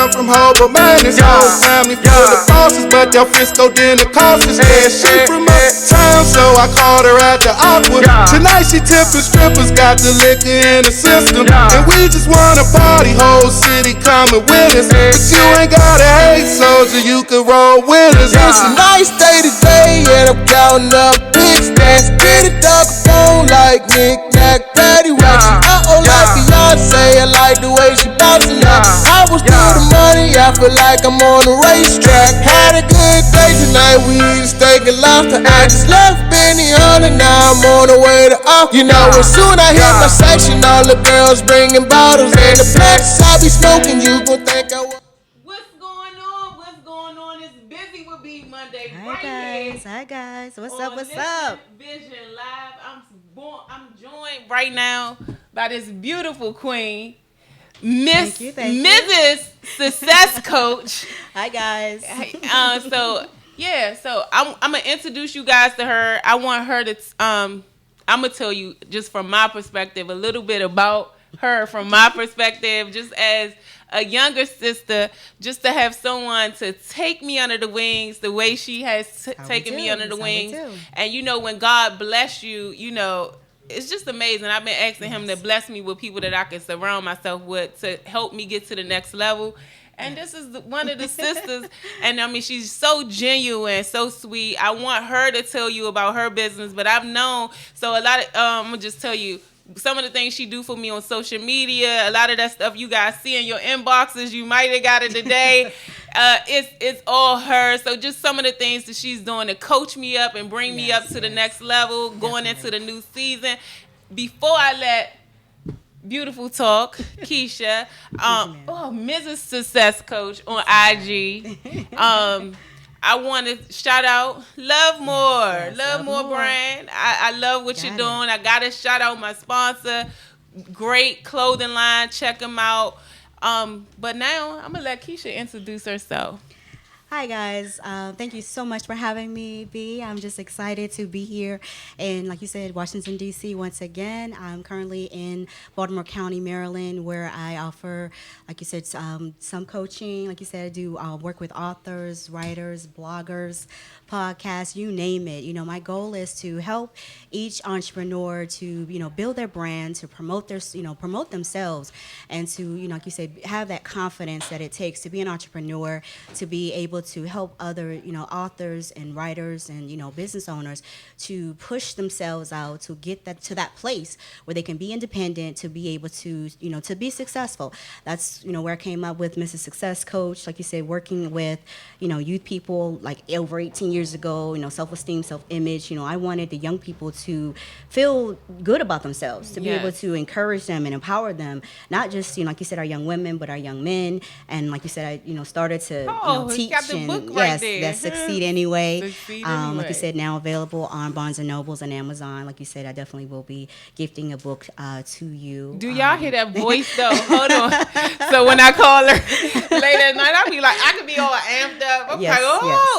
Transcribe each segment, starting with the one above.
come from home, but man, this whole family full of bosses. But y'all Frisco dinner cost us. And she from uptown, so I called her at the Aqua. Tonight she tipping strippers, got the liquor in the system. And we just wanna party, whole city coming with us. But you ain't gotta hate, soldier, you can roll with us. It's a nice day today, and I'm counting up big stacks. Get it dog phone like knick-knack, paddywhack. She like Beyonce, I like the way she bouncing up. I was through the money, I feel like I'm on a racetrack. Had a good day tonight, we eat steak and lobster. I just left Benny on and now I'm on the way to off. You know, as soon I hit my section, all the girls bringing bottles. And the blacks I be smoking, you gon' think I was. What's going on? What's going on? It's Buzy With B Monday. Hi guys. What's up? What's up? Vision Live. I'm joined right now by this beautiful queen, Mrs. Success Coach. Hi guys. So I'm gonna introduce you guys to her. I want her to I'm gonna tell you just from my perspective a little bit about her from my perspective, just as a younger sister, just to have someone to take me under the wings the way she has taken me under the wings. And you know, when God bless you, you know, it's just amazing. I've been asking him to bless me with people that I can surround myself with to help me get to the next level. And this is one of the sisters, and I mean, she's so genuine, so sweet. I want her to tell you about her business, but I've known, so a lot of, I'm gonna just tell you, some of the things she do for me on social media, a lot of that stuff you guys see in your inboxes, you might have got it today. It's all her. So just some of the things that she's doing to coach me up and bring me up to the next level, going into the new season. Before I let beautiful talk, Keisha, Mrs. Success Coach on IG. I want to shout out Love More brand. I love what you're doing. I got to shout out my sponsor. Great clothing line. Check them out. But now I'm going to let Keisha introduce herself. Hi guys, thank you so much for having me, B. I'm just excited to be here, and like you said, Washington D.C. once again. I'm currently in Baltimore County, Maryland, where I offer, like you said, some coaching. Like you said, I do work with authors, writers, bloggers, podcasts, you name it. You know, my goal is to help each entrepreneur to, build their brand, to promote promote themselves, and to, like you said, have that confidence that it takes to be an entrepreneur, to be able to help other, authors and writers and, business owners to push themselves out, to get that to that place where they can be independent, to be able to, to be successful. That's, where I came up with Mrs. Success Coach, like you said, working with, youth people like over 18 years ago, self-esteem, self-image. I wanted the young people to feel good about themselves, to be able to encourage them and empower them, not just, like you said, our young women, but our young men. And like you said, I, started to teach and that Succeed Anyway. Like you said, now available on Barnes and Nobles and Amazon. Like you said, I definitely will be gifting a book to you. Do y'all hear that voice though? Hold on. So when I call her late at night, I'll be like, I could be all amped up. I'm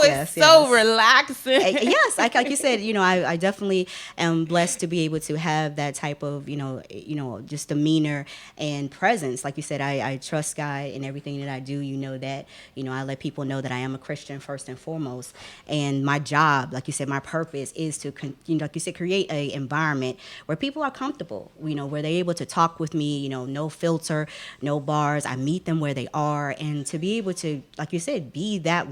it's so relaxing. Yes, like you said, I definitely am blessed to be able to have that type of, just demeanor and presence. Like you said, I trust God in everything that I do. You know that, I let people know that I am a Christian first and foremost. And my job, like you said, my purpose is to, like you said, create an environment where people are comfortable, where they're able to talk with me, no filter, no bars. I meet them where they are, and to be able to, like you said, be that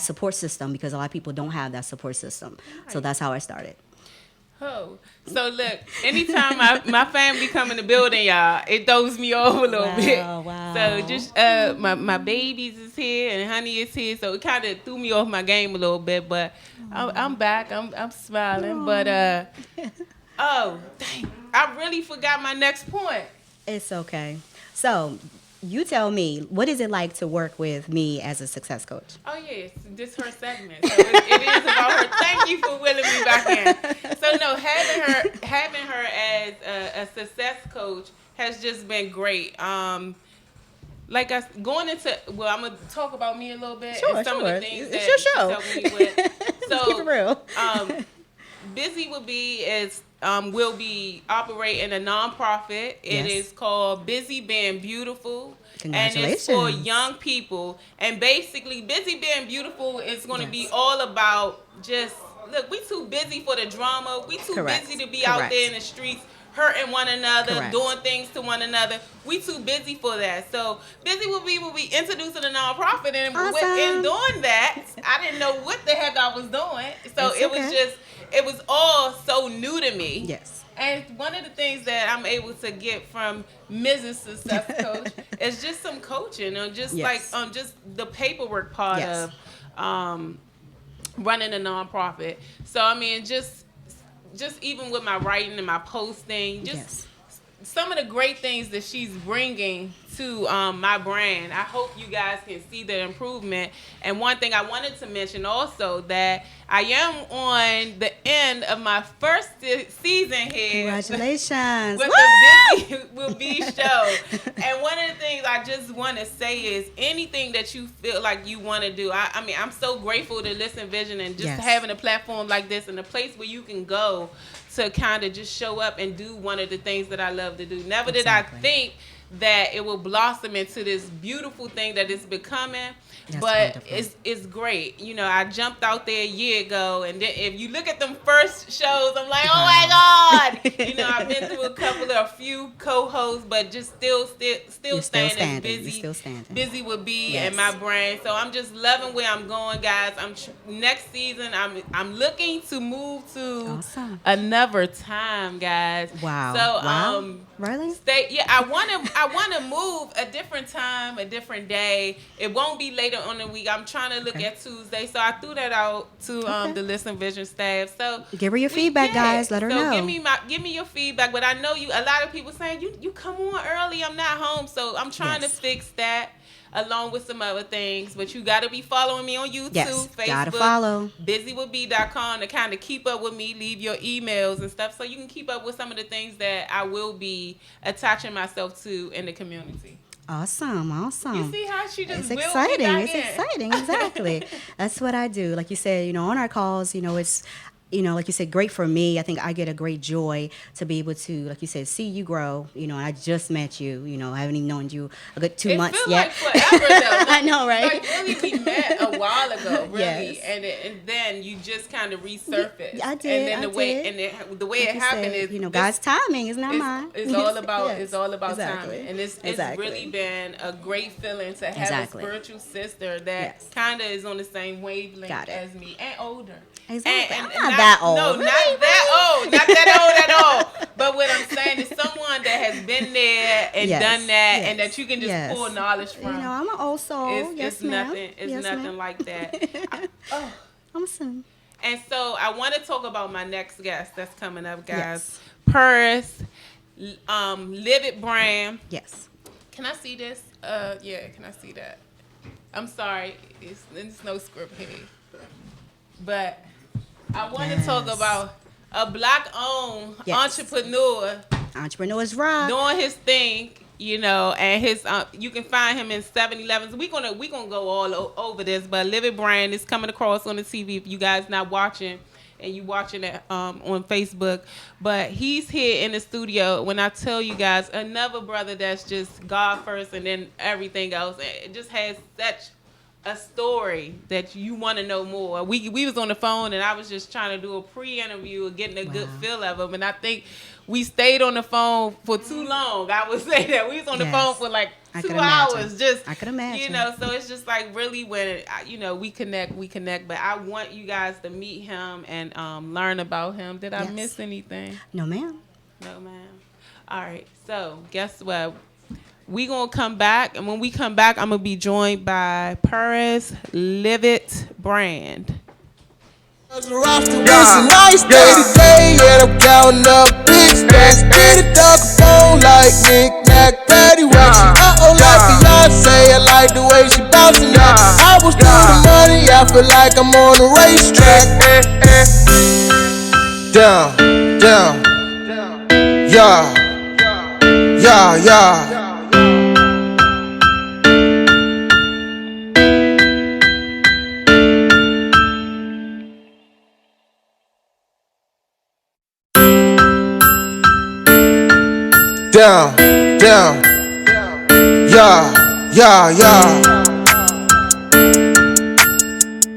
support system, because a lot of people don't have that support system. Right. So that's how I started. Oh, so look, anytime my family come in the building, y'all, it throws me off a little bit. Wow. So just my babies is here and Honey is here, so it kind of threw me off my game a little bit. But I'm back. I'm smiling. But dang, I really forgot my next point. It's okay. So you tell me, what is it like to work with me as a success coach? Oh, yes. This is her segment. So it is about her. Thank you for willing me back in. So, no, having her as a success coach has just been great. Going into, well, I'm going to talk about me a little bit. Sure, and some of the things that it's your show. she's helping me with. So, keep it real. Buzy With B is will be operating a nonprofit. It Yes. is called Busy Being Beautiful. And it's for Congratulations. young people. And basically, Busy Being Beautiful is going to be Yes. all about just, look, we too busy for the drama. We too Correct. busy to be out Correct. there in the streets hurting one another, Correct. doing things to one another. We too busy for that. So Busy With B will be introducing a nonprofit, and Awesome. in doing that, I didn't know what the heck I was doing. So It's it was okay. just, it was all so new to me. Yes. And one of the things that I'm able to get from Mrs. Success Coach is just some coaching, or just Yes. just the paperwork part Yes. of running a nonprofit. So I mean, just even with my writing and my posting, just Yes. some of the great things that she's bringing to my brand. I hope you guys can see the improvement. And one thing I wanted to mention also, that I am on the end of my first season here. Congratulations. With the Busy With B show. And one of the things I just want to say is, anything that you feel like you want to do. I mean, I'm so grateful to Listen Vision, and just Yes. having a platform like this and a place where you can go to kind of just show up and do one of the things that I love to do. Never did I Exactly. think that it will blossom into this beautiful thing that it's becoming. That's But wonderful. it's great. You know, I jumped out there a year ago, and then if you look at them first shows, I'm like, oh my God. You know, I've been through a few co-hosts, but just still You're still staying standing. as busy. You're still standing. Busy With B Yes. and my brand. So I'm just loving where I'm going, guys. Next season, I'm looking to move to Awesome. another time, guys. Wow. So Wow. Really? I want to move a different time, a different day. It won't be later on the week. I'm trying to look Okay. at Tuesday, so I threw that out to Okay. the Listen Vision staff. So Give her your feedback, guys. Let her know. Give me your feedback. But I know a lot of people saying you come on early. I'm not home, so I'm trying to Yes. fix that, along with some other things. But you got to be following me on YouTube, Yes, Facebook, gotta follow. busywithb.com, to kind of keep up with me. Leave your emails and stuff, so you can keep up with some of the things that I will be attaching myself to in the community. Awesome. Awesome. You see how she just It's willed me exciting. back It's in. exciting. Exactly. That's what I do. Like you said, on our calls, it's, like you said, great for me. I think I get a great joy to be able to, like you said, see you grow. And I just met you. I haven't even known you a good 2 months It yet. feels like forever though. I know, right? Like really, we met a while ago, really, Yes. and then you just kind of resurfaced. I did, And then I did. the way Like it you happened said, is God's timing is not it's, mine. It's all about Yes. it's all about Exactly. timing, and it's Exactly. really been a great feeling to have Exactly. a spiritual sister that Yes. kind of is on the same wavelength Got it. as me, and older. Exactly. And I'm not that old. No, Really? not that old. Not that old at all. But what I'm saying is someone that has been there and Yes. done that, Yes. and that you can just Yes. pull knowledge from. I'm an old soul. It's, Yes, it's ma'am. nothing. It's Yes, nothing ma'am. like that. I'm a son. And so I want to talk about my next guest that's coming up, guys. Yes. Paris, Live It brand. Yes. Can I see this? Yeah. Can I see that? I'm sorry. It's no script here, but I want to talk Yes. about a black-owned Yes. entrepreneur Entrepreneurs rock. doing his thing, and his you can find him in 7-Elevens. We gonna go all over this, but Live It brand is coming across on the TV if you guys not watching and you watching it on Facebook. But he's here in the studio. When I tell you guys, another brother that's just God first and then everything else. It just has such a story that you want to know more. We was on the phone, and I was just trying to do a pre-interview, getting a good feel of him, and I think we stayed on the phone for too long. I would say that we was on the Yes. phone for like I 2 could hours. imagine. Just I could imagine. so it's just like really when we connect. But I want you guys to meet him and learn about him. Did I Yes. miss anything? No, ma'am. No, ma'am. All right. So guess what? We gonna come back, and when we come back, I'm gonna be joined by Paris Live It brand. It's a nice day today, and I'm counting up big stacks. Get it dog phone like knick-knack, paddywhack. Like Beyonce, I like the way she bouncing that. I was through the money, I feel like I'm on a racetrack. Down, yeah. Down, down, yeah.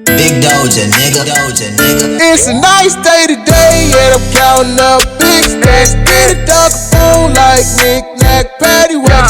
Big Doja, nigga. It's a nice day today, and I'm counting up big stacks. Get a duck phone like knick-knack, paddywhack.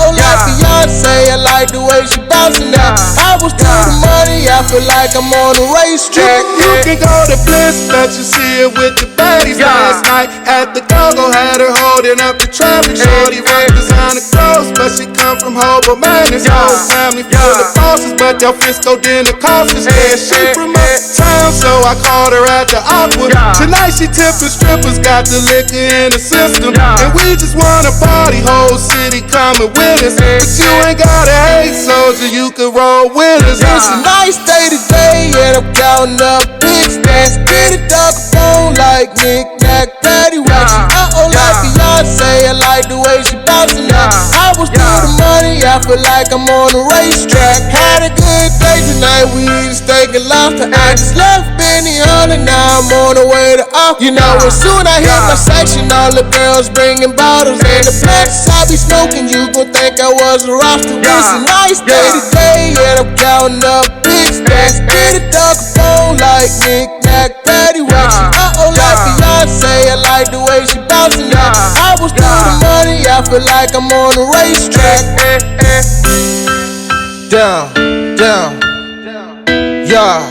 Like Beyonce, I like the way she bouncing now. I was to the money, I feel like I'm on a racetrack. You can go to Bliss, bet you see it with the baddies. Last night at the go-go, had her holding up the traffic. Shorty rock designer clothes, but she come from Hobo Madness. Whole family full of bosses, but your Frisco dinner cost us. Yeah, she from uptown, so I called her at the Aqua. Tonight she tipping strippers, got the liquor in the system. And we just wanna party, whole city coming with us. But you ain't gotta hate, soldier, you can roll with us. It's a nice day today, and I'm counting up big stacks. Get a duck phone like knick-knack, paddywhack. Like Beyonce, I like the way she bouncing now. I was to the money, I feel like I'm on a racetrack. Had a good day tonight, we eat steak and lobster. I just left Benny on and now I'm on the way to off. You know, as soon I hit my section, all the girls bringing bottles. And the blacks I be smoking, you gon' think I was a roster. It's a nice day today, and I'm counting up big stacks. Get a duck phone like knick-knack, paddywhack. Like Beyonce, I like the way she bouncing now. I was to the money, I feel like I'm on a racetrack. Down, yeah. Down,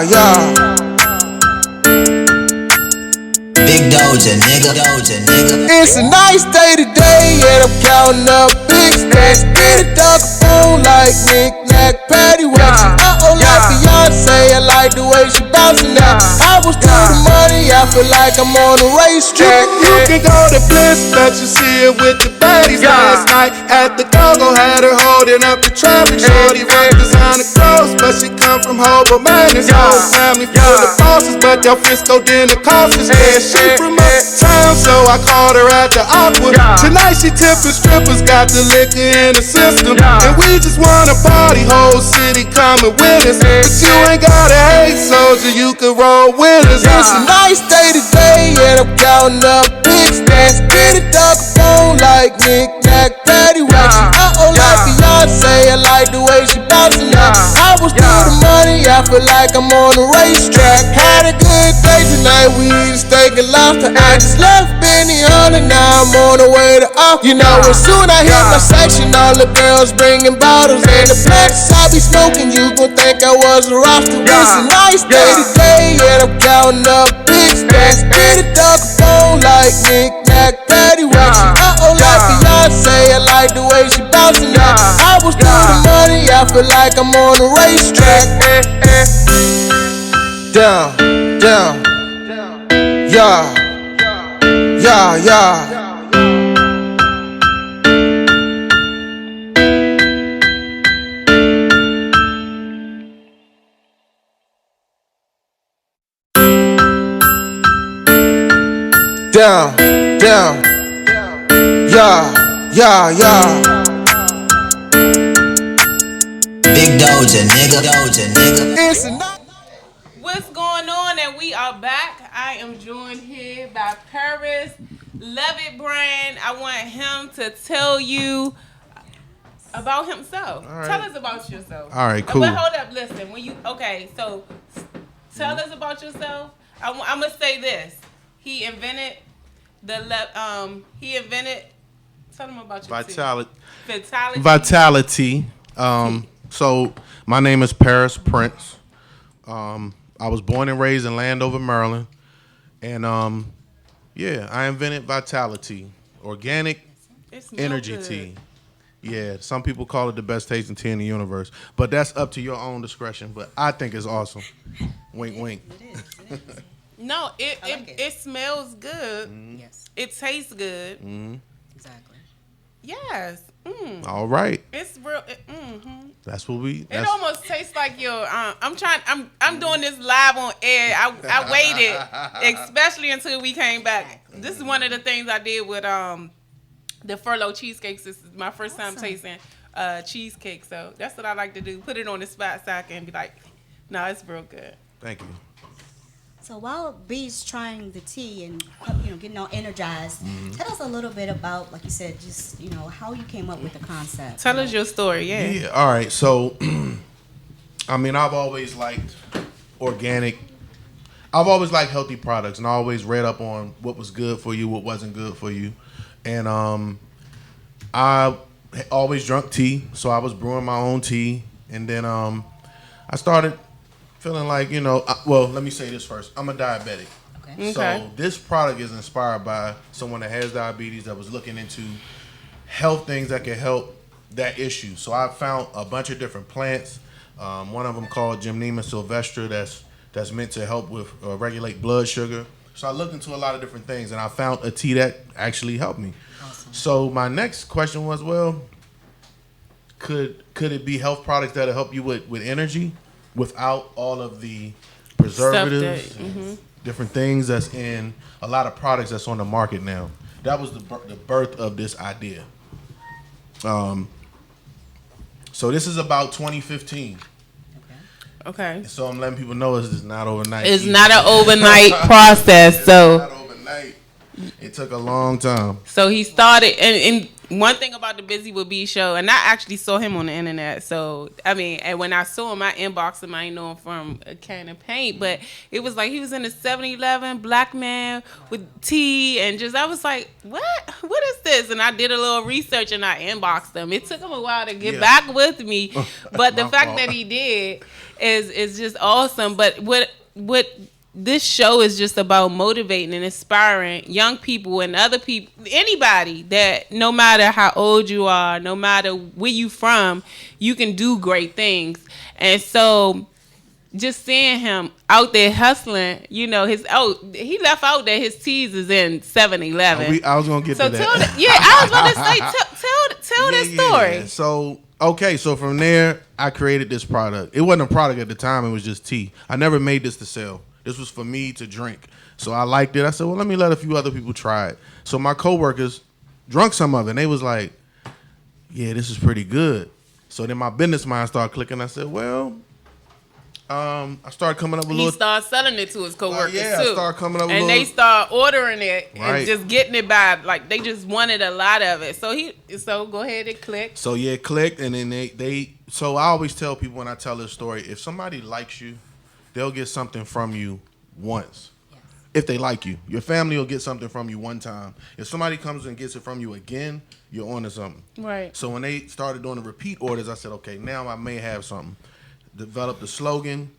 yeah. Big Doja, nigga. It's a nice day today, and I'm counting up big stacks. Get a duck phone like knick-knack, paddywhack. Like Beyonce, I like the way she bouncing now. I was to the money, I feel like I'm on a racetrack. You can go to Bliss, bet you see it with the baddies. Last night at the go-go, had her holding up the traffic. Shorty rock designer clothes, but she come from Hobo Madness. Whole family full of bosses, but your Frisco dinner cost us. Yeah, she from uptown, so I called her at the Aqua. Tonight she tipping strippers, got the liquor in the system. And we just wanna party, whole city coming with us. But you ain't gotta hate, soldier, you can roll with us. It's a nice day today, and I'm counting up big stacks. Get a duck phone like knick-knack, paddywhack. Like Beyonce, I like the way she bouncing now. I was to the money, I feel like I'm on a racetrack. Had a good day tonight, we eat steak and lobster. I just left Benny on and now I'm on the way to off. You know, as soon I hit my section, all the girls bringing bottles. And the blacks I be smoking, you gon' think I was a roster. It's a nice day today, and I'm counting up big stacks. Get a duck phone like knick-knack, paddywhack. Like Beyonce, I like the way she bouncing now. I was to the money, I feel like I'm on a racetrack. Down, yeah. Down, yeah. Big Doja, nigga. It's a night. What's going on? And we are back. I am joined here by Paris Love It Brand. I want him to tell you about himself. All right. Tell us about yourself. All right, cool. But hold up, listen. So tell us about yourself. I'm gonna say this. He invented Tell them about your Vitality. So my name is Paris Prince. I was born and raised in Landover, Maryland, and I invented Vitality, organic energy tea. Yeah, some people call it the best tasting tea in the universe, but that's up to your own discretion. But I think it's awesome. Wink, wink. It is. No, I like it smells good. Yes, It tastes good. exactly. Yes. All right. It's real. That's what we. It almost tastes like your. I'm doing this live on air. I waited, especially until we came back. This is one of the things I did with the furlough cheesecakes. This is my first time tasting cheesecake, so that's what I like to do. Put it on the spot so I can be like, no, it's real good. Thank you. So while B's trying the tea and getting all energized, tell us a little bit about, like you said, just how you came up with the concept. Tell us your story, yeah. Yeah. All right. So, I mean, I've always liked organic. I've always liked healthy products, and I always read up on what was good for you, what wasn't good for you, and I always drunk tea, so I was brewing my own tea, and then I started feeling like, well, let me say this first. I'm a diabetic. Okay. So this product is inspired by someone that has diabetes that was looking into health things that can help that issue. So I found a bunch of different plants. One of them called Gymnema sylvestre that's meant to help with regulate blood sugar. So I looked into a lot of different things, and I found a tea that actually helped me. Awesome. So my next question was, well, could it be health products that'll help you with energy without all of the preservatives, different things that's in a lot of products that's on the market now? That was the birth of this idea. So this is about 2015. Okay. So I'm letting people know it's not overnight. It's not an overnight process, so. It's not overnight. It took a long time. So he started, and one thing about the Buzy With B show, and I actually saw him on the internet. So I mean, and when I saw him, I inboxed him. I ain't know him from a can of paint, but it was like he was in a 7-Eleven, black man with tea, and just I was like, what is this? And I did a little research, and I inboxed him. It took him a while to get back with me, but the fact that he did is just awesome. But what this show is just about motivating and inspiring young people and other people, anybody, that no matter how old you are, no matter where you from, you can do great things. And so just seeing him out there hustling, he left out that his teas is in 7-Eleven. I was gonna get to that. I was gonna say, tell that story. Yeah. So from there, I created this product. It wasn't a product at the time; it was just tea. I never made this to sell. This was for me to drink. So I liked it. I said, well, let me let a few other people try it. So my coworkers drunk some of it, and they was like, yeah, this is pretty good. So then my business mind started clicking. I said, well, I started coming up with He started selling it to his coworkers too. I started coming up with and they start ordering it Right. and just getting it by, like, they just wanted a lot of it. So go ahead, it clicked. So yeah, it clicked, and then so I always tell people when I tell this story, if somebody likes you, they'll get something from you once. Yes. If they like you. Your family will get something from you one time. If somebody comes and gets it from you again, you're on to something. Right. So when they started doing the repeat orders, I said, okay, now I may have something. Develop the slogan,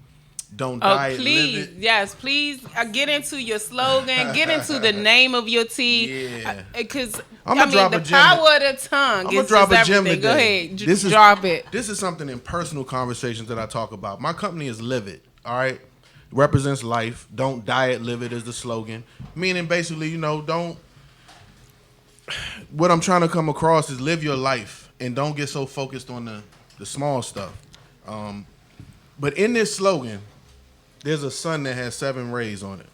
don't diet, please, live it. Yes, please get into your slogan, get into the name of your tea. Yeah. Because, the power of the tongue I'm gonna is drop just a gem everything. today. Go ahead, drop it. This is something in personal conversations that I talk about. My company is Live It, all right? Represents life. Don't diet, live it is the slogan. Meaning basically, don't. What I'm trying to come across is live your life and don't get so focused on the small stuff. But in this slogan, there's a sun that has 7 rays on it.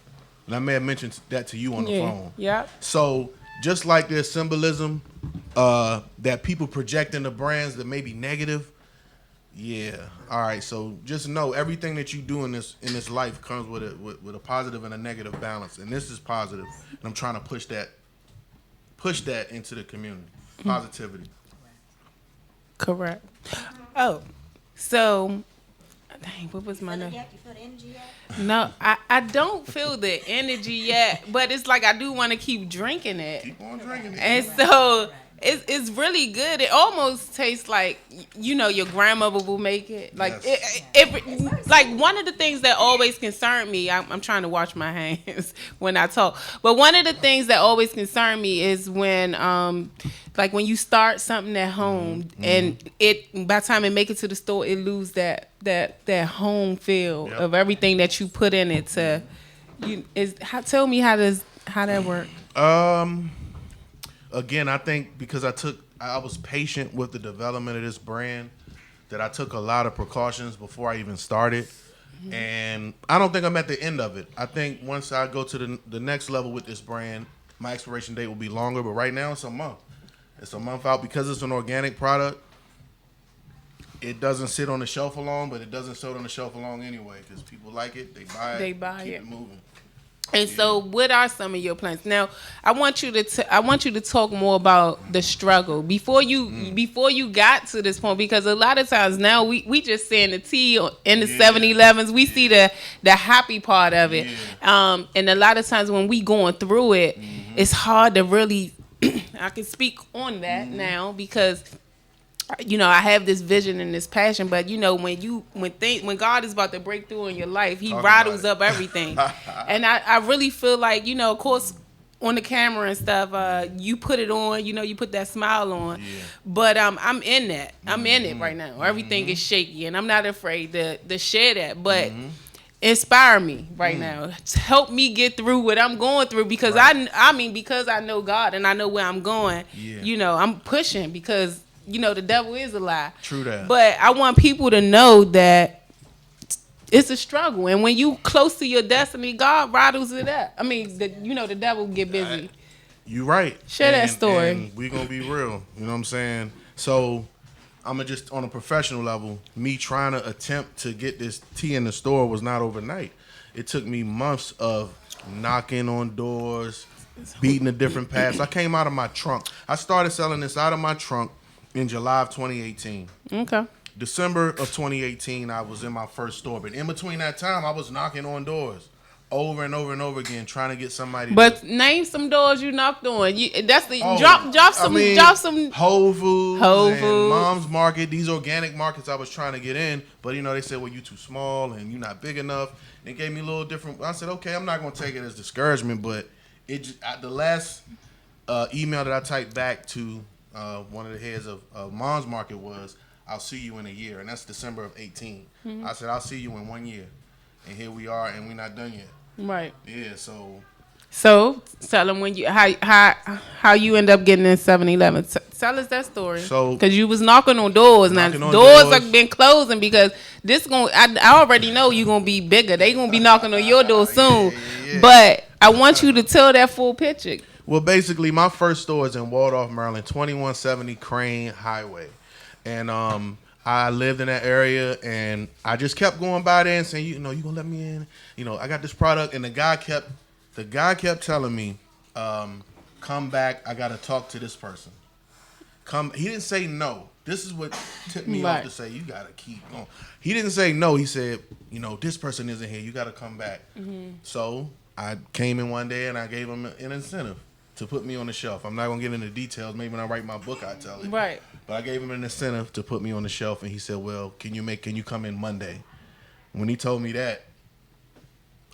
And I may have mentioned that to you on the phone. Yeah. So just like there's symbolism that people project in the brands that may be negative. Yeah. All right. So just know everything that you do in this life comes with a positive and a negative balance, and this is positive. And I'm trying to push that into the community. Positivity. Correct. Oh, so, dang, what was my name? You feel the energy yet? No, I don't feel the energy yet, but it's like I do want to keep drinking it. Keep on drinking it. And so it's really good. It almost tastes like, your grandmother will make it. Like Yes. like one of the things that always concerned me, I'm trying to wash my hands when I talk, but one of the things that always concerned me is when like when you start something at home and by the time it make it to the store, it lose that home feel of everything that you put in it tell me how that work. again, I think because I was patient with the development of this brand, that I took a lot of precautions before I even started. And I don't think I'm at the end of it. I think once I go to the next level with this brand, my expiration date will be longer. But right now, it's a month. It's a month out because it's an organic product. It doesn't sit on the shelf alone, but it doesn't sit on the shelf alone anyway because people like it. They buy it. They buy keep it. Moving. And so, what are some of your plans? Now, I want you to talk more about the struggle before you got to this point, because a lot of times now we just seeing the tea in the 7-Elevens. We see the happy part of it, and a lot of times when we going through it, it's hard to really. I can speak on that now because. I have this vision and this passion, but when God is about to break through in your life, He rattles up everything. And I really feel like, of course, on the camera and stuff, you put it on, you put that smile on. Yeah. But I'm in that. I'm in it right now. Everything is shaky, and I'm not afraid to share that. But inspire me right now. Help me get through what I'm going through because because I know God and I know where I'm going. Yeah. I'm pushing because. The devil is a lie. True that. But I want people to know that it's a struggle. And when you close to your destiny, God rattles it up. I mean, the devil get busy. You right. Share that story. And we going to be real. You know what I'm saying? So, I'm going to just, on a professional level, me trying to attempt to get this tea in the store was not overnight. It took me months of knocking on doors, beating the different paths. I came out of my trunk. I started selling this out of my trunk in July of 2018. Okay. December of 2018, I was in my first store. But in between that time, I was knocking on doors over and over and over again, trying to get somebody. But name some doors you knocked on. Drop some. Whole Foods, and Mom's Market. These organic markets I was trying to get in, but they said, "Well, you too small and you're not big enough." They gave me a little different. I said, "Okay, I'm not gonna take it as discouragement," but the last email that I typed back to. One of the heads of Mom's Market was, "I'll see you in a year," and that's December of 18. I said, "I'll see you in 1 year," and here we are, and we're not done yet. Right. Yeah. So tell them how you end up getting in 7-Eleven. Tell us that story. So because you was knocking on doors. Doors have been closing because I already know you're gonna be bigger. They gonna be knocking on your door soon. Yeah. But I want you to tell that full picture. Well, basically, my first store is in Waldorf, Maryland, 2170 Crane Highway. And I lived in that area, and I just kept going by there and saying, you going to let me in? I got this product. And the guy kept telling me, come back. I got to talk to this person. He didn't say no. This is what tipped me off to say, you got to keep going. He didn't say no. He said, this person isn't here. You got to come back. Mm-hmm. So I came in one day, and I gave him an incentive to put me on the shelf. I'm not going to get into details. Maybe when I write my book, I tell it. Right. But I gave him an incentive to put me on the shelf, and he said, well, can you come in Monday? When he told me that,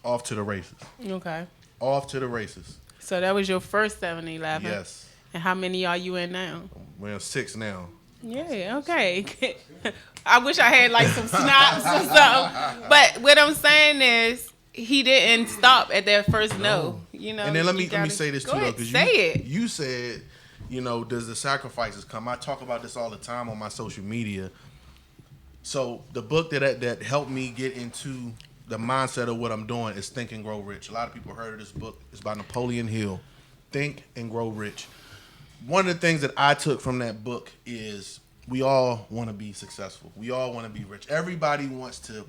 off to the races. Okay. Off to the races. So that was your first 7-Eleven? Yes. And how many are you in now? We're 6 now. Yeah, okay. I wish I had like some snaps or something. But what I'm saying is, he didn't stop at that first no. And then let me say this too, though, because you said, does the sacrifices come? I talk about this all the time on my social media. So the book that helped me get into the mindset of what I'm doing is Think and Grow Rich. A lot of people heard of this book. It's by Napoleon Hill. Think and Grow Rich. One of the things that I took from that book is we all want to be successful. We all want to be rich. Everybody wants to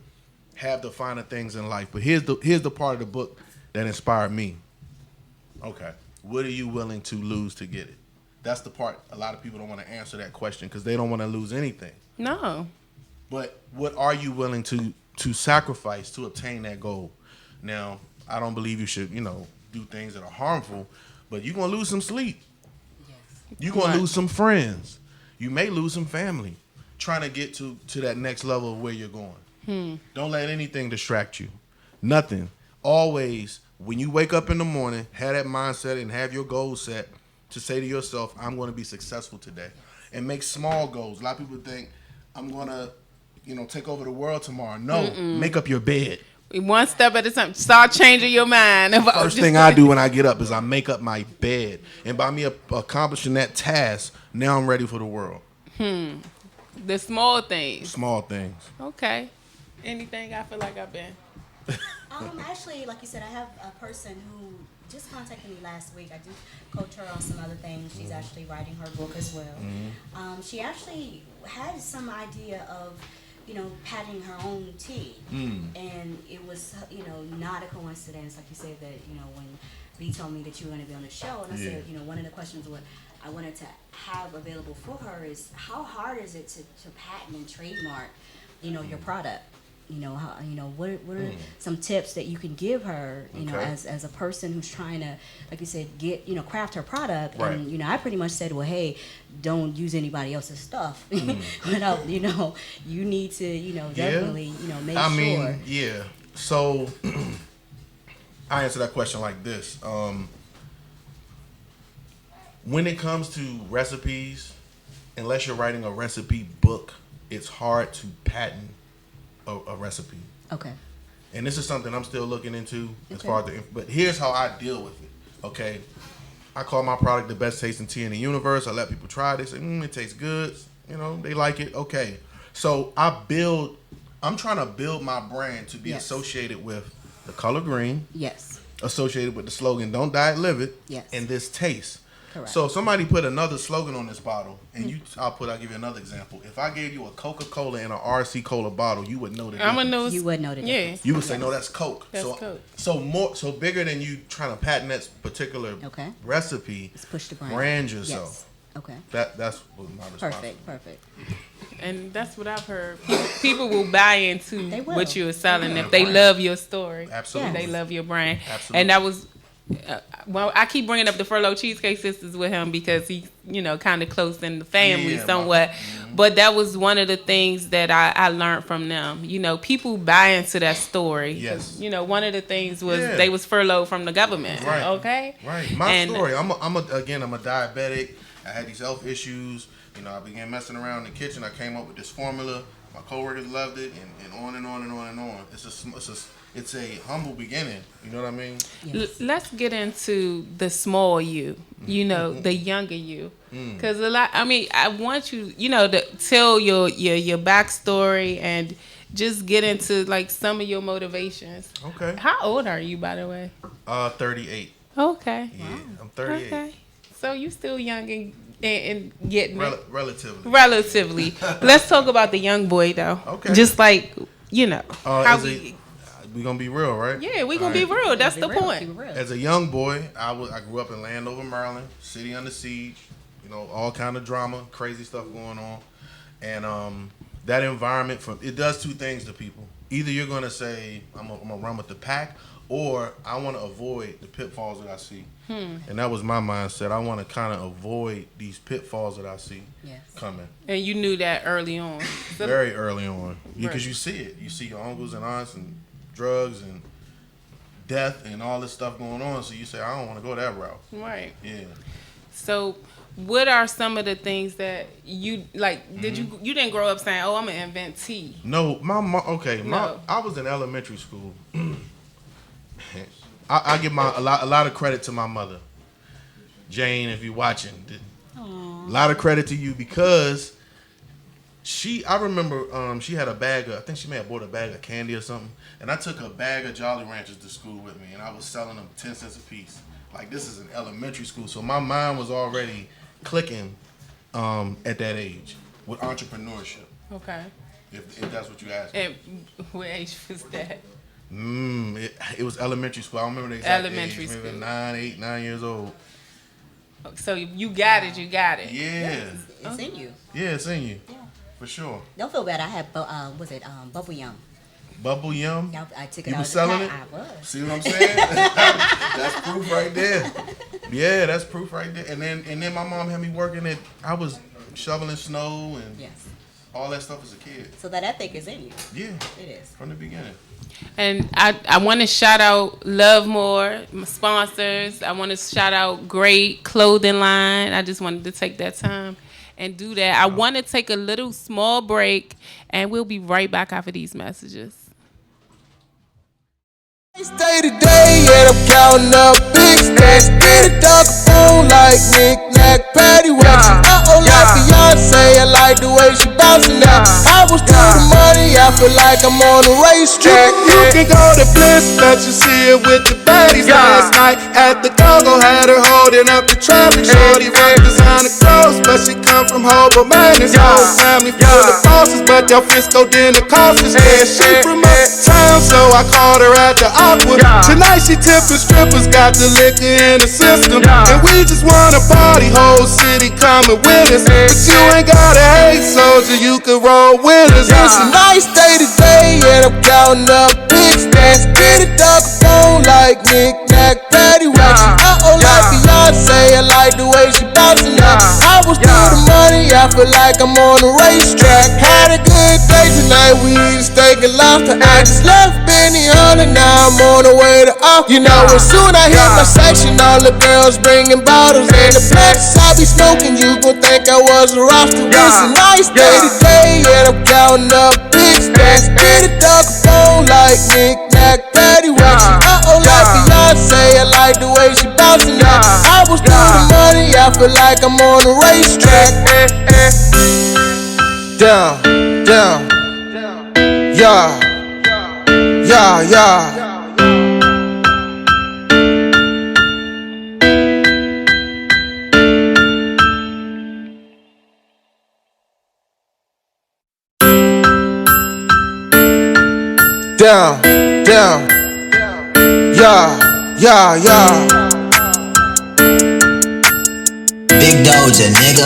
have the finer things in life. But here's the part of the book that inspired me. Okay, what are you willing to lose to get it? That's the part a lot of people don't want to answer that question because they don't want to lose anything. No. But what are you willing to sacrifice to obtain that goal? Now, I don't believe you should, do things that are harmful, but you're going to lose some sleep. Yes. You're going to lose some friends. You may lose some family trying to get to that next level of where you're going. Don't let anything distract you. Nothing. Always, when you wake up in the morning, have that mindset and have your goals set to say to yourself, I'm going to be successful today. And make small goals. A lot of people think, I'm going to, take over the world tomorrow. No, make up your bed. One step at a time. Start changing your mind. First thing I do when I get up is I make up my bed. And by me accomplishing that task, now I'm ready for the world. The small things. Small things. Okay. Anything I feel like I've been. Actually, like you said, I have a person who just contacted me last week. I do coach her on some other things. She's actually writing her book as well. She actually had some idea of, patting her own tea. And it was, not a coincidence, like you said, that, when B told me that you were going to be on the show, and I said, one of the questions what I wanted to have available for her is how hard is it to patent and trademark, your product? What are some tips that you can give her, as a person who's trying to, like you said, get, craft her product. Right. And, I pretty much said, well, hey, don't use anybody else's stuff. Without, you need to, definitely, make sure. I mean, yeah. So I answer that question like this. When it comes to recipes, unless you're writing a recipe book, it's hard to patent a recipe. Okay. And this is something I'm still looking into as far as but here's how I deal with it. Okay. I call my product the best tasting tea in the universe. I let people try this. It tastes good. They like it. Okay. So I'm trying to build my brand to be associated with the color green. Yes. Associated with the slogan, don't diet, live it. Yes. And this taste. Correct. So if somebody put another slogan on this bottle, and I'll give you another example. If I gave you a Coca-Cola and a RC Cola bottle, you would know the difference. You would know the difference. You would say, no, that's Coke. That's Coke. So bigger than you trying to patent that particular recipe. Let's push the brand. Brand yourself. Yes. Okay. That's what my response. Perfect. And that's what I've heard. People will buy into what you're selling if they love your story. Absolutely. They love your brand. Absolutely. And that was, I keep bringing up the Furlough Cheesecake Sisters with him because he, kind of close in the family somewhat. But that was one of the things that I learned from them. People buy into that story. Yes. One of the things was they was furloughed from the government. Right. Okay. Right. My story. I'm a diabetic. I had these health issues. I began messing around in the kitchen. I came up with this formula. My coworkers loved it, and on and on and on and on. It's a humble beginning. You know what I mean? Yes. Let's get into the small you. The younger you, because I want you, to tell your backstory and just get into like some of your motivations. Okay. How old are you, by the way? 38. Okay. Yeah, I'm 38. Okay. So you still young and getting it. Relatively. Let's talk about the young boy though. Okay. Just like how we gonna be real, right? Yeah, we gonna be real. That's the point. As a young boy, I grew up in Landover, Maryland, city under siege. All kind of drama, crazy stuff going on, and that environment it does two things to people. Either you're gonna say I'm gonna run with the pack, or I want to avoid the pitfalls that I see. And that was my mindset. I want to kind of avoid these pitfalls that I see coming. And you knew that early on. Very early on, because you see it. You see your uncles and aunts and drugs and death and all this stuff going on. So you say, I don't want to go that route. Right. Yeah. So what are some of the things that you like? Did you didn't grow up saying, "Oh, I'm gonna invent tea"? No, my mom. Okay, I was in elementary school. I give a lot of credit to my mother, Jane. If you're watching, a lot of credit to you because I remember she had a bag of, I think she may have bought a bag of candy or something, and I took a bag of Jolly Ranchers to school with me, and I was selling them 10 cents a piece. Like, this is an elementary school, so my mind was already clicking at that age with entrepreneurship. Okay. If that's what you asked. And what age was that? It was elementary school. I don't remember the exact elementary age. school. Maybe 9 years old. So you got it. Yeah. It's in you. Yeah, it's in you. Yeah. For sure. Don't feel bad. I had bubble yum. Bubble yum? I took it You out was of selling the it? pack. I was. See what I'm saying? That's proof right there. Yeah, that's proof right there. And then my mom had me working I was shoveling snow and all that stuff as a kid. So that ethic is in you. Yeah. It is. From the beginning. And I want to shout out Love More, my sponsors. I want to shout out Great Clothing Line. I just wanted to take that time and do that. I want to take a little small break, and we'll be right back after these messages. Stay today and I'm counting up big stacks. Get a dog phone like knick-knack, paddywhack. Like Beyonce, I like the way she bouncing now. I was doing the money, I feel like I'm on a racetrack. You can go to Bliss, bet you see it with the baddies. Last night at the go-go had her holding up the traffic. Shorty rock designer clothes, but she come from Hobo Man. His whole family full of bosses, but y'all Frisco dinner costs us. Yeah, she from uptown, so I called her at the Aqua. Tonight she tipping strippers, got the liquor in the system. And we just wanna party, whole city coming with us. But you ain't gotta hate, soldier, you can roll with us. It's a nice day today and I'm counting up big stacks. Get a dog phone like knick-knack, paddywhack. Like Beyonce, I like the way she bouncing now. I was doing the money, I feel like I'm on a racetrack. Had a good day tonight, we eat steak and lobster. I just left Benny on and now I'm on the way to off. You know, as soon I hit my section, all the girls bringing bottles. And the blacks I be smoking, you gon' think I was a roster. It's a nice day today and I'm counting up big stacks. Get a dog phone like knick-knack, paddywhack. Like Beyonce, I like the way she bouncing now. I was doing the money, I feel like I'm on a racetrack. Down, down, yeah, yeah, yeah. Down, down, yeah, yeah, yeah. Big Doja, nigga.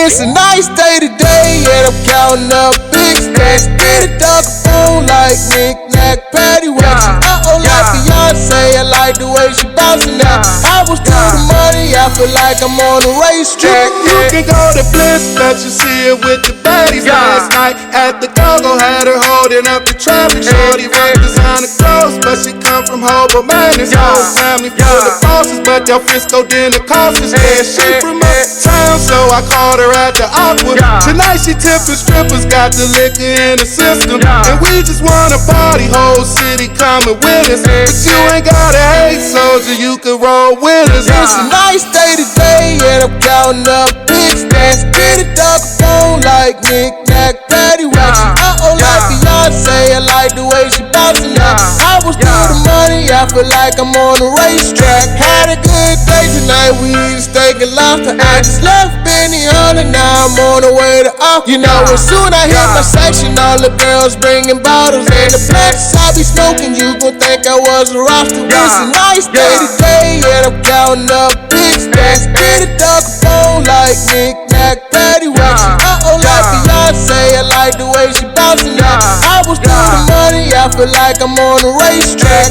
It's a nice day today and I'm counting up big stacks. Get a dog phone like knick-knack, paddywhack. Like Beyonce, I like the way she bouncing now. I was doing the money, I feel like I'm on a racetrack. You can go to Bliss, bet you see it with the baddies. Last night at the go-go had her holding up the traffic. Shorty rock designer clothes, but she come from Hobo Man. His whole family full of bosses, but y'all Frisco dinner costs us. Yeah, she from uptown, so I called her at the Aqua. Tonight she tipping strippers, got the liquor in the system. And we just wanna party, whole city coming with us. But you ain't gotta hate, soldier, you can roll with us. It's a nice day today and I'm counting up big stacks. Get a dog phone like knick-knack, paddywhack. Like Beyonce, I like the way she bouncing now. I was doing the money, I feel like I'm on a racetrack. Had a good day tonight, we eat steak and lobster. I just left Benny on and now I'm on the way to off. You know, as soon I hit my section, all the girls bringing bottles. And the blacks I be smoking, you gon' think I was a roster. It's a nice day today and I'm counting up big stacks. Get a dog phone like knick-knack, paddywhack. Like Beyonce, I like the way she bouncing now. I was doing the money, I feel like I'm on a racetrack.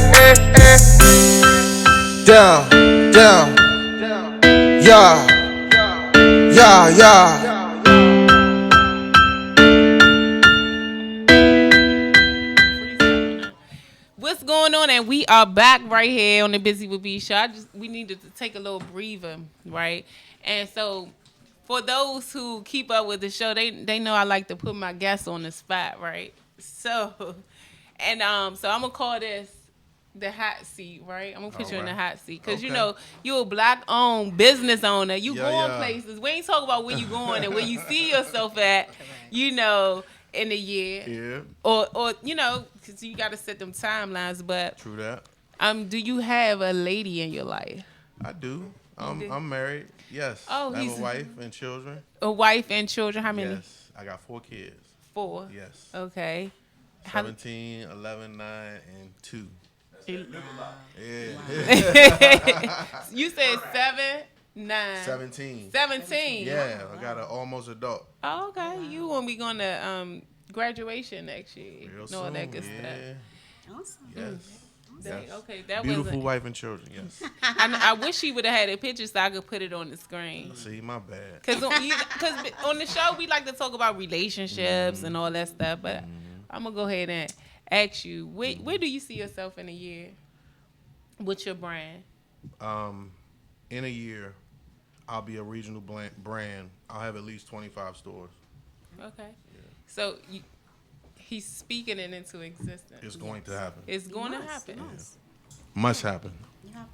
Down, down, yeah, yeah, yeah. What's going on? And we are back right here on the Buzy With B show. We needed to take a little breather, right? And so, for those who keep up with the show, they know I like to put my guests on the spot, right? So, and so I'm gonna call this the hot seat, right? I'm gonna put you in the hot seat because you know you're a black-owned business owner. You going places. We ain't talking about where you going and where you see yourself at, you know, in a year, or you know, because you got to set them timelines. But true that. Do you have a lady in your life? I do. I'm married. Yes. Oh, I have a wife and children. A wife and children. How many? Yes, I got 4 kids. 4. Yes. Okay. 17, 11, 9, and 2. Yeah. You said 7, 9. 17. 17. Yeah, I got an almost adult. Oh, okay. You won't be going to graduation next year. Real All that soon, good yeah. stuff. Awesome. Yes. Dang, Yes. okay, that Beautiful wasn't. wife and children. Yes. I wish she would have had a picture so I could put it on the screen. See, my bad. Cause on the show we like to talk about relationships and all that stuff, but I'm gonna go ahead and ask you, where do you see yourself in a year with your brand? In a year, I'll be a regional brand. I'll have at least 25 stores. Okay. So He's speaking it into existence. It's going to happen. It's going to happen. Must happen. You have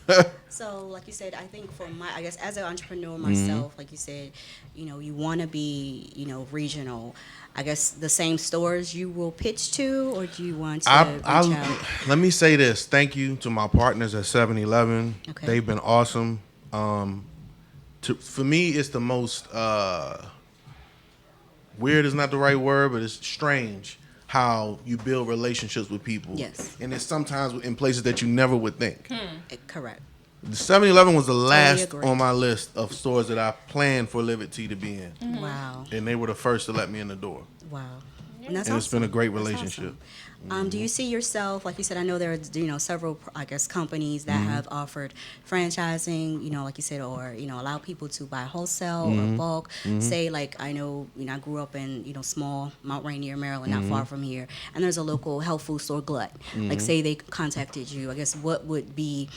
to. So, like you said, I think for I guess as an entrepreneur myself, like you said, you want to be, regional. I guess the same stores you will pitch to, or do you want to reach out? Let me say this. Thank you to my partners at 7-Eleven. Okay. They've been awesome. For me, it's the most weird is not the right word, but it's strange how you build relationships with people. Yes. And it's sometimes in places that you never would think. Correct. The 7-Eleven was the last agree. on my list of stores that I planned for Liberty to be in. Wow. And they were the first to let me in the door. Wow. And that's And it's been a awesome. great That's relationship. awesome. Do you see yourself, like you said, I know there are, several, I guess, companies that have offered franchising, like you said, or, allow people to buy wholesale or bulk. Say, like, I know, I grew up in, small Mount Rainier, Maryland, not far from here. And there's a local health food store, Glut. Like, say they contacted you, I guess, what would be,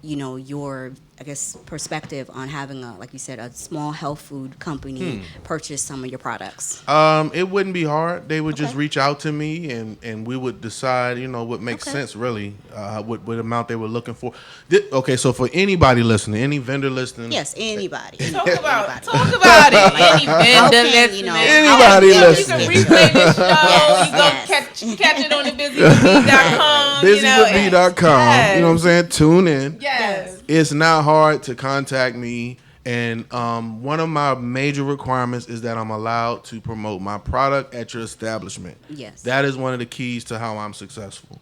your, I guess, perspective on having like you said, a small health food company purchase some of your products? It wouldn't be hard. They would just reach out to me, and we would decide, what makes sense, really, what amount they were looking for. Okay, so for anybody listening, any vendor listening. Yes, anybody. Talk about it. Any vendor listening. Anybody You listening. can replay this show. Yes, You go yes. catch it on the busywithb.com. Busywithb.com. Yes. You know what I'm saying? Tune in. Yes. It's not hard to contact me. And one of my major requirements is that I'm allowed to promote my product at your establishment. Yes. That is one of the keys to how I'm successful.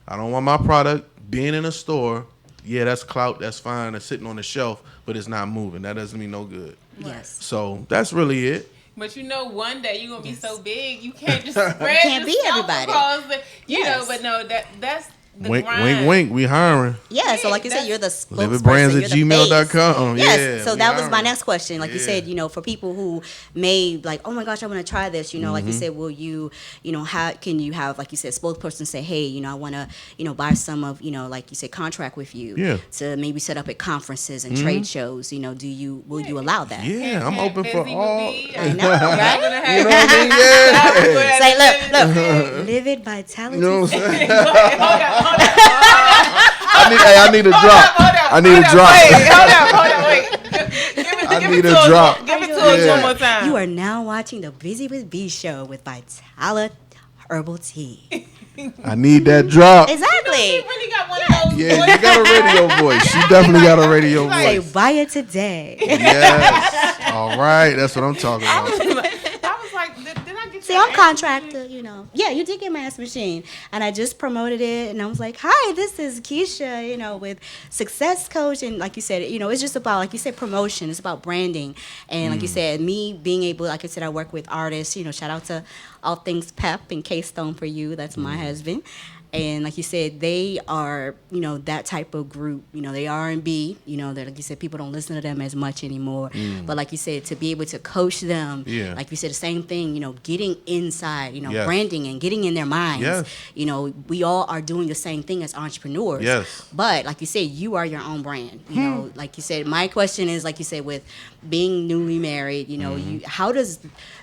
I don't want my product being in a store. Yeah, that's clout. That's fine. It's sitting on the shelf, but it's not moving. That doesn't mean no good. Yes. So that's really it. But one day you're gonna be so big you can't just spread can't be yourself everybody. across the, Yes. but no, that's the Wink, grind. wink, wink. We hiring. Yeah, so like you said, that's- you're the spokesperson. LiveItBrands@gmail.com. Yes, Yeah, so we that was my hiring. next question. Like you said, for people who may like, oh my gosh, I want to try this. Like you said, will you, how can you have, like you said, spokesperson say, hey, I want to, buy some of, like you said, contract with you to maybe set up at conferences and trade shows. Will you allow that? Yeah, I'm open for Busy with all. B, I know, right? You know what I mean? Yeah. Say, look, live it vitality. You know what I'm saying? I need a drop. I need a drop. Hold on, wait. I need a drop. Give it to us Yeah. one more time. You are now watching the Buzy with B show with Vitala Herbal Tea. I need that drop. Exactly. She really got one of those Yeah, voices. you got a radio voice. She definitely got a radio Say, voice. buy it today. Yes. All right. That's what I'm talking about. I was like, did I get See, your I'm answer? contracted, Yeah, you did get my ass machine. And I just promoted it. And I was like, hi, this is Keisha, with Success Coach. And like you said, it's just about, like you said, promotion. It's about branding. And like you said, me being able, like I said, I work with artists. Shout out to All Things Pep and K-Stone for You. That's my husband. And like you said, they are, that type of group. They R&B. That, like you said, people don't listen to them as much anymore. But like you said, to be able to coach them, like you said, the same thing. Getting inside, Yes. branding and getting in their minds. Yes. We all are doing the same thing as entrepreneurs. Yes. But like you said, you are your own brand. Like you said, my question is, like you said, with being newly married, how does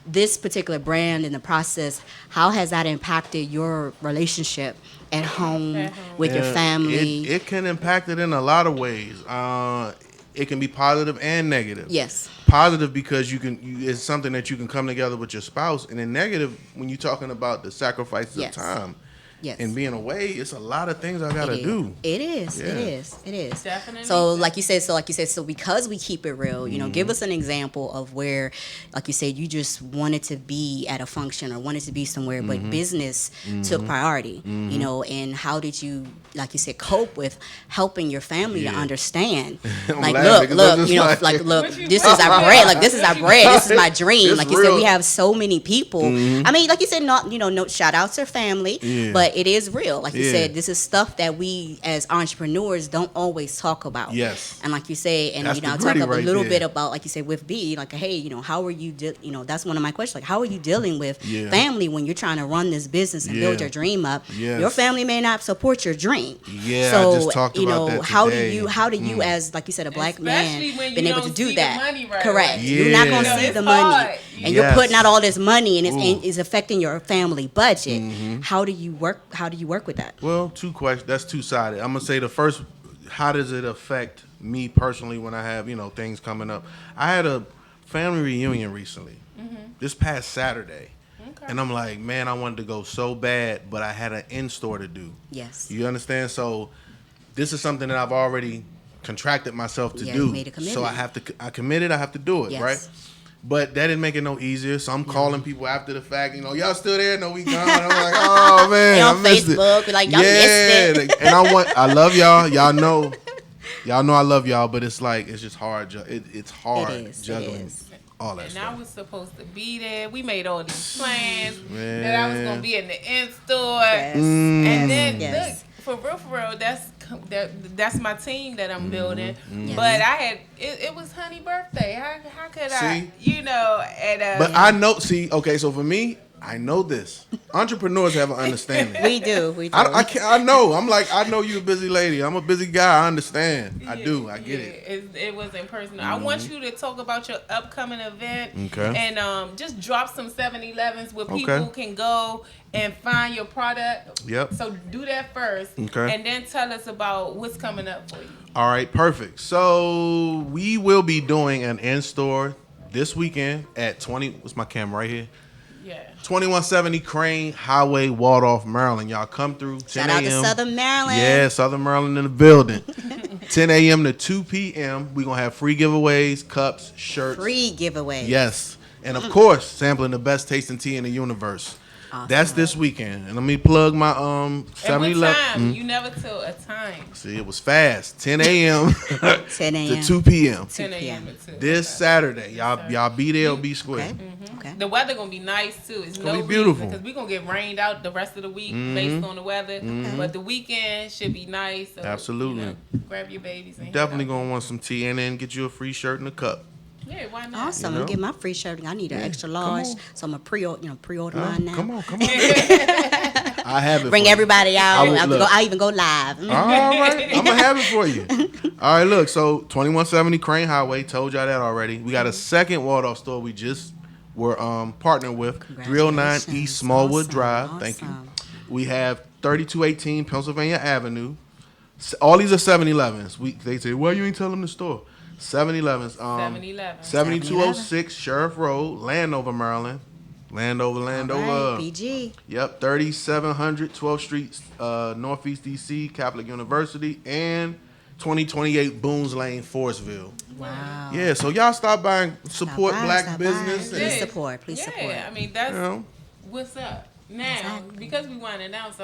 this particular brand in the process, how has that impacted your relationship at home with your family? It can impact it in a lot of ways. It can be positive and negative. Yes. Positive because it's something that you can come together with your spouse, and then negative when you're talking about the sacrifices Yes. of time. Yes. And being away, it's a lot of things I gotta do. It is. Yeah. It is. Definitely. So like you said, so because we keep it real, give us an example of where, like you said, you just wanted to be at a function or wanted to be somewhere, but business took priority, and how did you, like you said, cope with helping your family to understand? I'm Like, laughing 'cause I'm look, just look, this is our bread. Like, this is our bread. This is my dream. It's Like you said, real. we have so many people. I mean, like you said, no shout outs to family, but But it is real. Like you said, this is stuff that we as entrepreneurs don't always talk about. Yes. And like you say, and That's you know, the I talk gritty a right little there. bit about, like you said, with B, like, hey, you know, how are you, you know, that's one of my questions. Like, how are you dealing with family when you're trying to run this business and build your dream up? Yes. Your family may not support your dream. Yeah, so, I just talked you about know, that how today. do you as, like you said, a black Especially man, when you been able don't to do see that? the money right Correct. away. You're not gonna Yeah. see It's the money, hard. and you're Yes. putting out all this money, and Ooh. it's affecting your family budget. How do you work? How do you work with that? Well, two questions. That's two-sided. I'm gonna say the first, how does it affect me personally when I have, you know, things coming up? I had a family reunion recently, this past Saturday, and I'm like, man, I wanted to go so bad, but I had an in-store to do. Yes. You understand? So this is something that I've already contracted myself to Yeah, do. you made a So I committed. I have to do it, Yes. right? But that didn't make it no easier. So I'm calling people after the fact. You know, y'all still there? No, we gone. I'm like, oh man, They I on missed Facebook, it. like, y'all missed it. And I love y'all. Y'all know I love y'all. But it's like it's just hard. It's hard juggling all that And stuff. I was supposed to be there. We made all these plans Man. that I was gonna be in the in-store, Yes. and then Yes. look, for real, that's my team that I'm building. Yes. But I had it was Honey birthday. How could I, See? you know? And But I know. See, okay. So for me, I know this. Entrepreneurs have an understanding. We do. I know. I'm like, I know you're a busy lady. I'm a busy guy. I understand. I do. I get it. It wasn't personal. I want you to talk about your upcoming event. Okay. And just drop some 7-Elevens where Okay. people can go and find your product. Yep. So do that first. Okay. And then tell us about what's coming up for you. All right, perfect. So we will be doing an in-store this weekend at 20. What's my camera right here? Yeah. 2170 Crane Highway, Waldorf, Maryland. Y'all come through 10 Shout out to a.m. Southern Maryland. Yeah, Southern Maryland in the building. 10 a.m. to 2 p.m. We're going to have free giveaways, cups, shirts. Free giveaway. Yes. And of course, sampling the best tasting tea in the universe. Awesome. That's this weekend. And let me plug my And what 7-Eleven. time? You never tell a time. See, it was fast. 10 a.m. 10 a.m. to 2 p.m. 10 a.m. to 2. This Saturday. Y'all be there or be square. Okay. Okay. The weather gonna be nice too. It's gonna no be beautiful. because we're gonna get rained out the rest of the week based on the weather. But the weekend should be nice. So, Absolutely. you know, grab your babies and Definitely head out. gonna want some tea and then get you a free shirt and a cup. Yeah, why not? Awesome. You I'm know? gonna get my free shirt. I need an extra large, on. so I'm gonna pre-order mine now. Come on. I have it. Bring for you. everybody out. I will- look. I even go live. All right, I'm gonna have it for you. All right, look. So 2170 Crane Highway. Told y'all that already. We got a second Waldorf store. We just were partnered with 309 East Smallwood Awesome, Drive. Thank you. awesome. We have 3218 Pennsylvania Avenue. All these are 7-Elevens. They say, well, you ain't telling them the store. 7-Elevens. 7-Eleven. 7206 Sheriff Road, Landover, Maryland. Landover. All right, BG. Yep, 3700 12th Street, Northeast DC, Catholic University, and 2028 Boones Lane, Forestville. Wow. Yeah, so y'all stop by and support Stop by, black stop business. by. And, Please support. Please yeah, support. I mean that's you know, what's up. Now, Exactly. because we want to announce,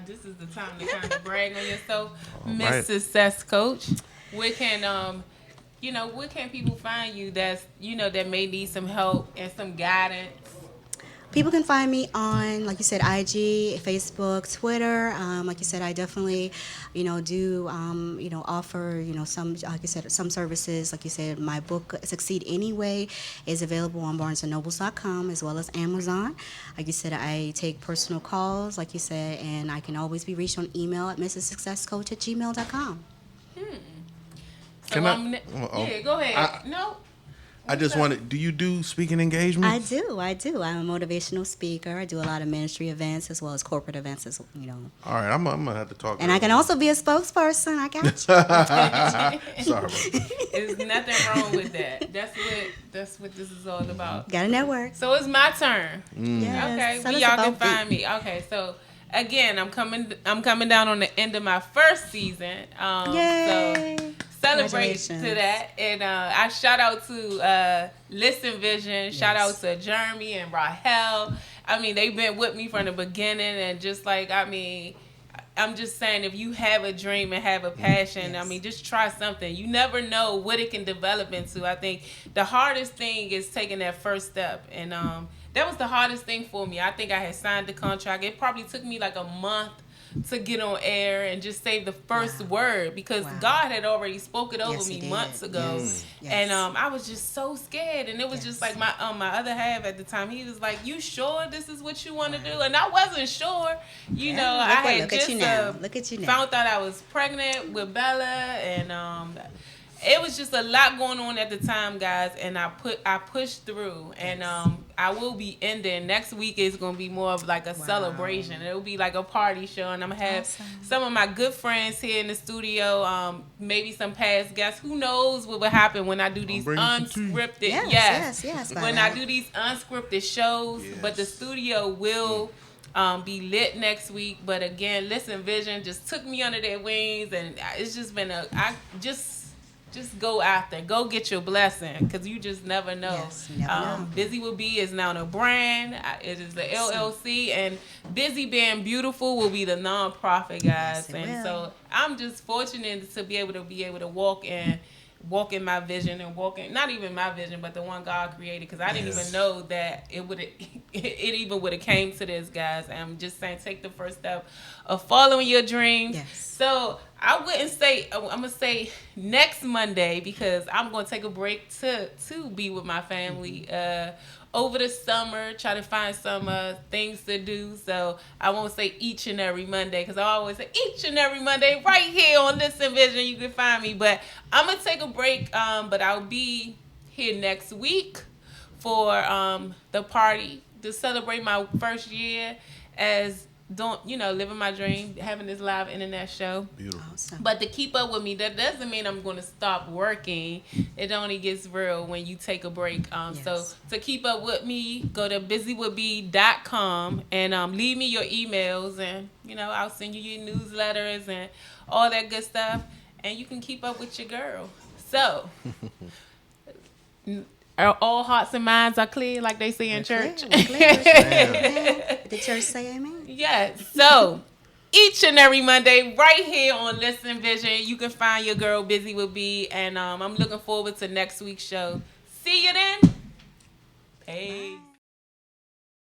this is the time to kind of brag on yourself, All Miss right. Success Coach. Where can where can people find you that may need some help and some guidance? People can find me on, like you said, IG, Facebook, Twitter. Like you said, I definitely, do, offer, some, like you said, some services. Like you said, my book, Succeed Anyway, is available on BarnesandNobles.com as well as Amazon. Like you said, I take personal calls, like you said, and I can always be reached on email at mrssuccesscoach@gmail.com. So Can I- yeah, go ahead. No. I just wanted, do you do speaking engagements? I do. I'm a motivational speaker. I do a lot of ministry events as well as corporate events, All right, I'm going to have to talk to And her. I can also be a spokesperson. I got you. Sorry about that. There's nothing wrong with that. That's what this is all about. Got a network. So it's my turn. Yes. Okay, Tell where us y'all can about find me. Okay, so again, I'm coming down on the end of my first season. Yay. So celebrate to Congratulations. that, and I shout out to Listen Vision. Shout out to Jeremy and Rahel. I mean, they've been with me from the beginning, and just like I'm just saying, if you have a dream and have a passion, Yes. I mean, just try something. You never know what it can develop into. I think the hardest thing is taking that first step. And that was the hardest thing for me. I think I had signed the contract. It probably took me like a month to get on air and just say the first word, because God had already spoke it over me months ago. And I was just so scared, and it was just like my other half at the time, he was like, "You sure this is what you want to do?" And I wasn't sure. You know, I had just found out I was pregnant with Bella, and it was just a lot going on at the time, guys, and I pushed through, and I will be ending. Next week is going to be more of like a celebration. It will be like a party show, and I'm going to have some of my good friends here in the studio, maybe some past guests. Who knows what will happen when I do these unscripted, when I do these unscripted shows, but the studio will be lit next week. But again, Listen Vision just took me under their wings, and it's just been just go after, go get your blessing, because you just never know. Buzy With B is now the brand. It is the LLC, and Busy Being Beautiful will be the nonprofit, guys. So I'm just fortunate to be able to walk in my vision, and not even my vision, but the one God created, because I didn't even know that it even would have came to this, guys. And I'm just saying, take the first step of following your dreams. So I wouldn't say, I'm gonna say next Monday, because I'm gonna take a break to be with my family over the summer, try to find some things to do. So I won't say each and every Monday, because I always say each and every Monday right here on Listen Vision. You can find me, but I'm gonna take a break. But I'll be here next week for the party to celebrate my first year as living my dream, having this live internet show. Beautiful. Awesome. But to keep up with me, that doesn't mean I'm going to stop working. It only gets real when you take a break. So to keep up with me, go to buzywithb.com and leave me your emails, and I'll send you your newsletters and all that good stuff, and you can keep up with your girl. So all hearts and minds are clear, like they say in church. Did the church say amen? Yes. So each and every Monday, right here on Listen Vision, you can find your girl Buzy With B, and I'm looking forward to next week's show. See you then. Peace.